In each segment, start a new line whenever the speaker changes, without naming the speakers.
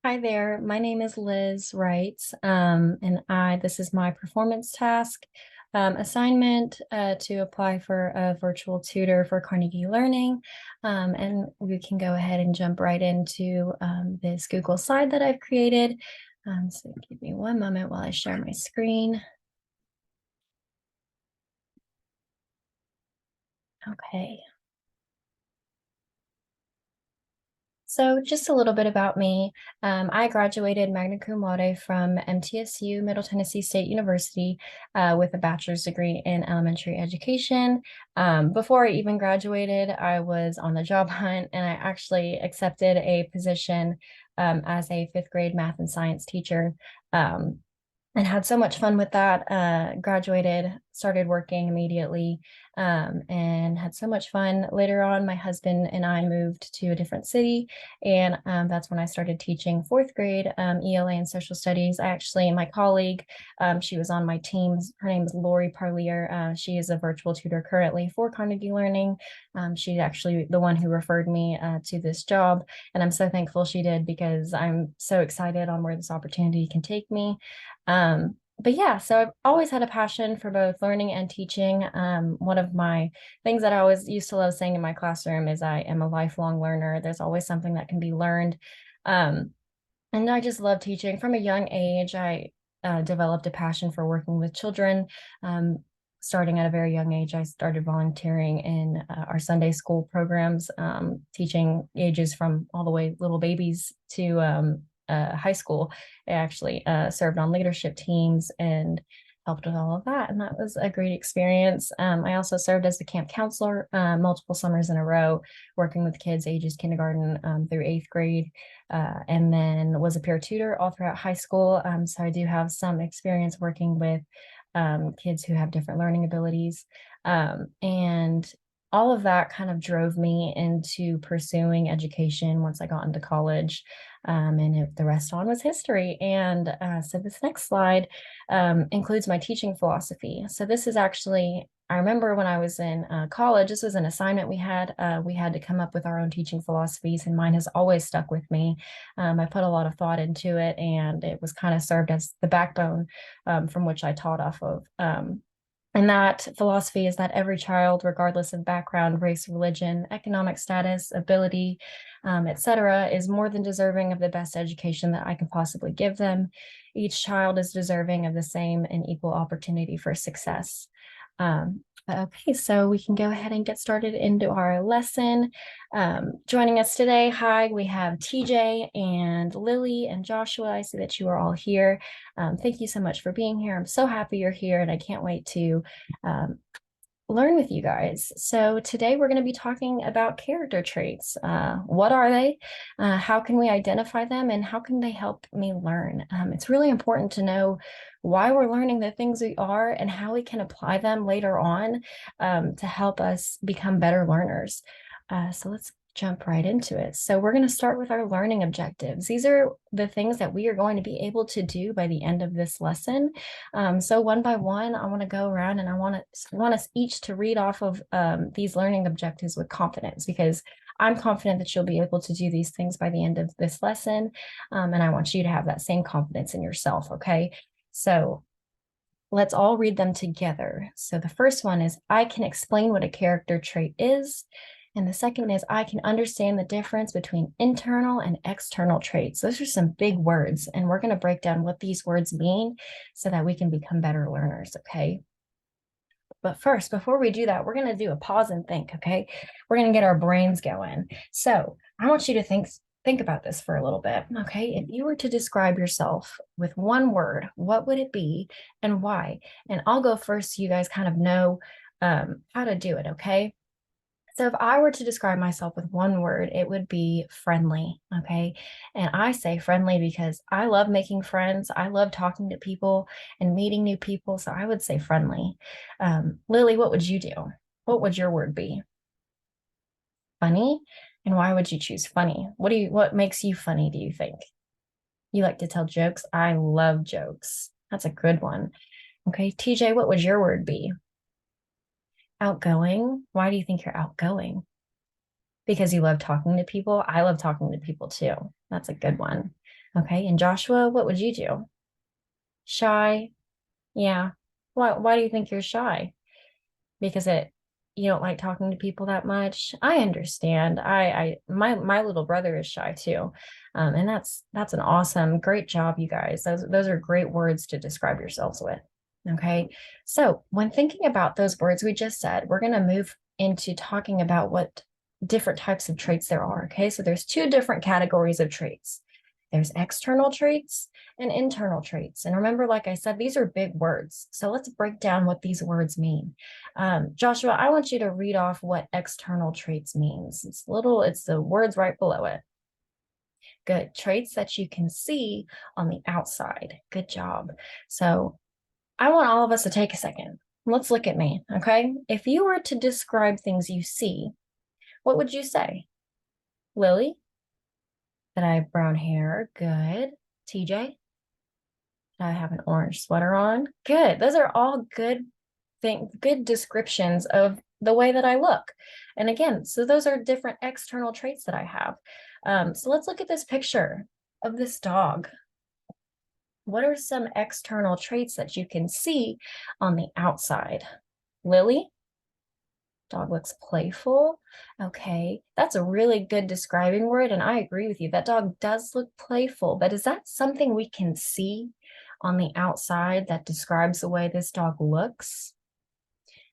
Hi there, my name is Liz Wright, and this is my performance task assignment to apply for a virtual tutor for Carnegie Learning. And we can go ahead and jump right into this Google slide that I've created. So give me one moment while I share my screen. Okay. So just a little bit about me. I graduated magna cum laude from MTSU, Middle Tennessee State University, with a bachelor's degree in elementary education. Before I even graduated, I was on the job hunt and I actually accepted a position as a fifth grade math and science teacher. Um, and had so much fun with that. Graduated, started working immediately, and had so much fun. Later on, my husband and I moved to a different city, and that's when I started teaching fourth grade ELA and social studies. My colleague, she was on my team. Her name is Lori Parlier. She is a virtual tutor currently for Carnegie Learning. She's actually the one who referred me to this job, and I'm so thankful she did because I'm so excited on where this opportunity can take me. But yeah, so I've always had a passion for both learning and teaching. One of my things that I always used to love saying in my classroom is I am a lifelong learner. There's always something that can be learned. Um, and I just love teaching. From a young age, I developed a passion for working with children. Starting at a very young age, I started volunteering in our Sunday school programs, teaching ages from all the way little babies to high school. I actually served on leadership teams and helped with all of that. And that was a great experience. I also served as the camp counselor multiple summers in a row, working with kids ages kindergarten through eighth grade, and then was a peer tutor all throughout high school. So I do have some experience working with kids who have different learning abilities. And all of that kind of drove me into pursuing education once I got into college. The rest on was history. And so this next slide includes my teaching philosophy. So this is actually, I remember when I was in college, this was an assignment we had. We had to come up with our own teaching philosophies, and mine has always stuck with me. I put a lot of thought into it, and it was kind of served as the backbone from which I taught off of. And that philosophy is that every child, regardless of background, race, religion, economic status, ability, etc., is more than deserving of the best education that I can possibly give them. Each child is deserving of the same and equal opportunity for success. Okay, so we can go ahead and get started into our lesson. Joining us today, hi, we have TJ and Lily and Joshua. I see that you are all here. Thank you so much for being here. I'm so happy you're here, and I can't wait to learn with you guys. So today we're going to be talking about character traits. What are they? How can we identify them? And how can they help me learn? It's really important to know why we're learning the things we are and how we can apply them later on to help us become better learners. So let's jump right into it. So we're going to start with our learning objectives. These are the things that we are going to be able to do by the end of this lesson. So one by one, I want to go around and I want us each to read off of these learning objectives with confidence, because I'm confident that you'll be able to do these things by the end of this lesson. And I want you to have that same confidence in yourself, okay? So let's all read them together. So the first one is, I can explain what a character trait is. And the second is, I can understand the difference between internal and external traits. Those are some big words, and we're going to break down what these words mean so that we can become better learners, okay? But first, before we do that, we're going to do a pause and think, okay? We're going to get our brains going. So I want you to think about this for a little bit, okay? If you were to describe yourself with one word, what would it be and why? And I'll go first so you guys kind of know how to do it, okay? So if I were to describe myself with one word, it would be friendly, okay? And I say friendly because I love making friends. I love talking to people and meeting new people. So I would say friendly. Lily, what would you do? What would your word be? Funny? And why would you choose funny? What makes you funny, do you think? You like to tell jokes? I love jokes. That's a good one. Okay, TJ, what would your word be? Outgoing? Why do you think you're outgoing? Because you love talking to people. I love talking to people too. That's a good one. Okay, and Joshua, what would you do? Shy? Yeah. Why do you think you're shy? Because you don't like talking to people that much. I understand. My little brother is shy too. And that's an awesome, great job, you guys. Those are great words to describe yourselves with. Okay. So when thinking about those words we just said, we're going to move into talking about what different types of traits there are. Okay. So there's two different categories of traits. There's external traits and internal traits. And remember, like I said, these are big words. So let's break down what these words mean. Joshua, I want you to read off what external traits means. It's the words right below it. Good. Traits that you can see on the outside. Good job. So I want all of us to take a second. Let's look at me, okay? If you were to describe things you see, what would you say? Lily? That I have brown hair. Good. TJ? That I have an orange sweater on. Good. Those are all good descriptions of the way that I look. And again, so those are different external traits that I have. So let's look at this picture of this dog. What are some external traits that you can see on the outside? Lily? Dog looks playful. Okay, that's a really good describing word, and I agree with you. That dog does look playful, but is that something we can see on the outside that describes the way this dog looks?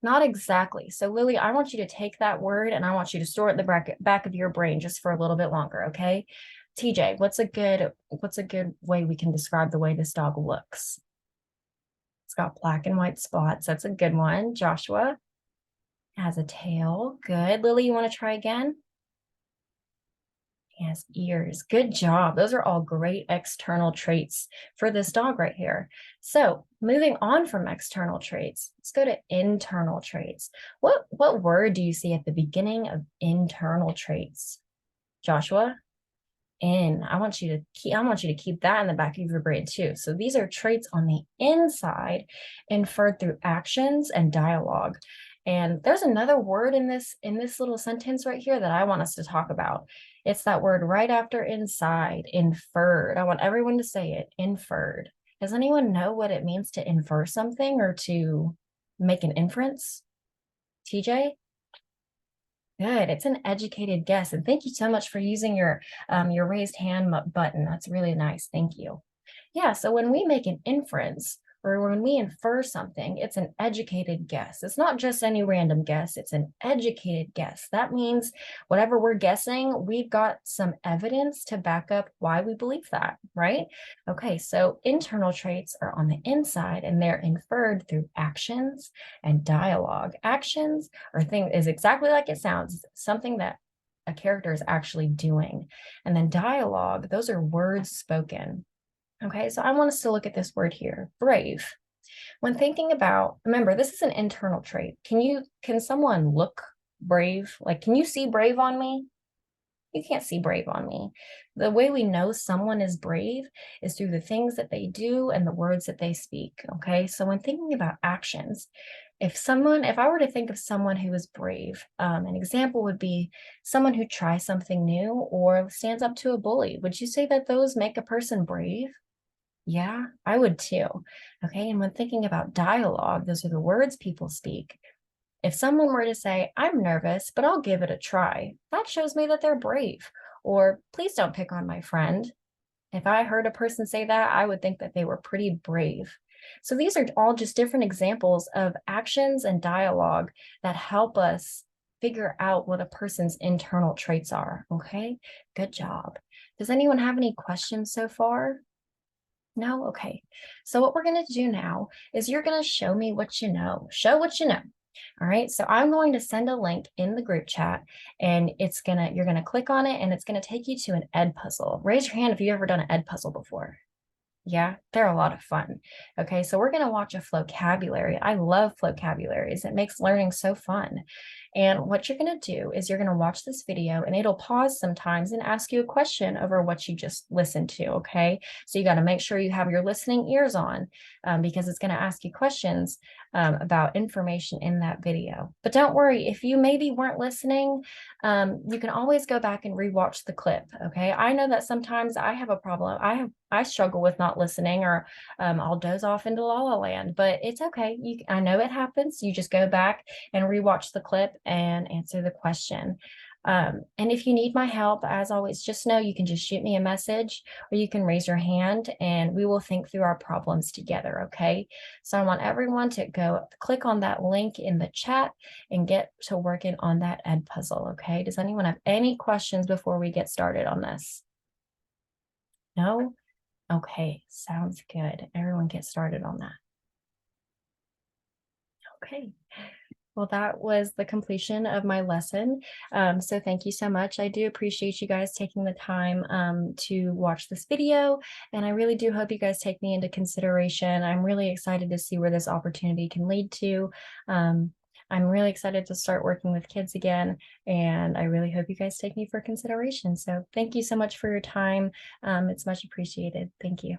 Not exactly. So Lily, I want you to take that word and I want you to store it in the back of your brain just for a little bit longer, okay? TJ, what's a good way we can describe the way this dog looks? It's got black and white spots. That's a good one. Joshua has a tail. Good. Lily, you want to try again? He has ears. Good job. Those are all great external traits for this dog right here. So moving on from external traits, let's go to internal traits. What word do you see at the beginning of internal traits? Joshua? I want you to keep that in the back of your brain too. So these are traits on the inside inferred through actions and dialogue. And there's another word in this little sentence right here that I want us to talk about. It's that word right after inside, inferred. I want everyone to say it, inferred. Does anyone know what it means to infer something or to make an inference? TJ? Good. It's an educated guess. And thank you so much for using your raised hand button. That's really nice. Thank you. Yeah, so when we make an inference or when we infer something, it's an educated guess. It's not just any random guess, it's an educated guess. That means whatever we're guessing, we've got some evidence to back up why we believe that, right? Okay, so internal traits are on the inside and they're inferred through actions and dialogue. Actions is exactly like it sounds, something that a character is actually doing. And then dialogue, those are words spoken. Okay, so I want us to look at this word here, brave. When thinking about, remember, this is an internal trait. Can someone look brave? Like, can you see brave on me? You can't see brave on me. The way we know someone is brave is through the things that they do and the words that they speak. Okay, so when thinking about actions, if I were to think of someone who is brave, an example would be someone who tries something new or stands up to a bully. Would you say that those make a person brave? Yeah, I would too. Okay. And when thinking about dialogue, those are the words people speak. If someone were to say, I'm nervous, but I'll give it a try, that shows me that they're brave. Or please don't pick on my friend. If I heard a person say that, I would think that they were pretty brave. So these are all just different examples of actions and dialogue that help us figure out what a person's internal traits are. Okay. Good job. Does anyone have any questions so far? No? Okay. So what we're going to do now is you're going to show me what you know. Show what you know. All right. So I'm going to send a link in the group chat and you're going to click on it and it's going to take you to an ed puzzle. Raise your hand if you've ever done an ed puzzle before. Yeah, they're a lot of fun. Okay, so we're going to watch a vocabulary. I love vocabularies. It makes learning so fun. And what you're going to do is you're going to watch this video and it'll pause sometimes and ask you a question over what you just listened to. Okay, so you got to make sure you have your listening ears on because it's going to ask you questions about information in that video. But don't worry, if you maybe weren't listening, you can always go back and rewatch the clip. Okay. I know that sometimes I have a problem. I struggle with not listening, or I'll doze off into La La Land, but it's okay. I know it happens. You just go back and rewatch the clip and answer the question. And if you need my help, as always, just know you can just shoot me a message, or you can raise your hand and we will think through our problems together. Okay. So I want everyone to go click on that link in the chat and get to working on that ed puzzle. Okay. Does anyone have any questions before we get started on this? No? Okay. Sounds good. Everyone get started on that. Okay. Well, that was the completion of my lesson. So thank you so much. I do appreciate you guys taking the time to watch this video, and I really do hope you guys take me into consideration. I'm really excited to see where this opportunity can lead to. I'm really excited to start working with kids again, and I really hope you guys take me for consideration. So thank you so much for your time. It's much appreciated. Thank you.